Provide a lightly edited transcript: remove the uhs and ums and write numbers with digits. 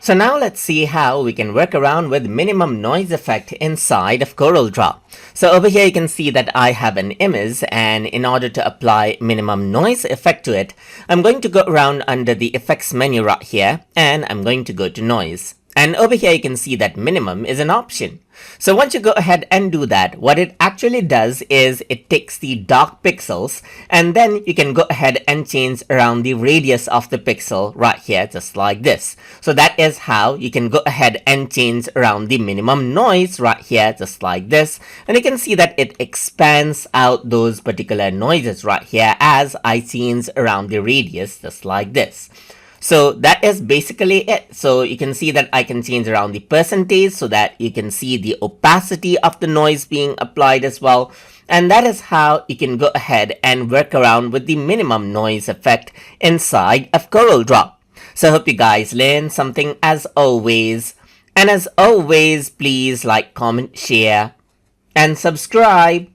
So now let's see how we can work around with minimum noise effect inside of Corel Draw. So over here you can see that I have an image, and in order to apply minimum noise effect to it, I'm going to go around under the effects menu right here, and I'm going to go to noise. And over here you can see that minimum is an option. So once you go ahead and do that, what it actually does is it takes the dark pixels, and then you can go ahead and change around the radius of the pixel right here, just like this. So that is how you can go ahead and change around the minimum noise right here, just like this. And you can see that it expands out those particular noises right here as I change around the radius, just like this. So that is basically it. So you can see that I can change around the percentage so that you can see the opacity of the noise being applied as well. And that is how you can go ahead and work around with the minimum noise effect inside of Corel Draw. So I hope you guys learned something as always. And as always, please like, comment, share, and subscribe.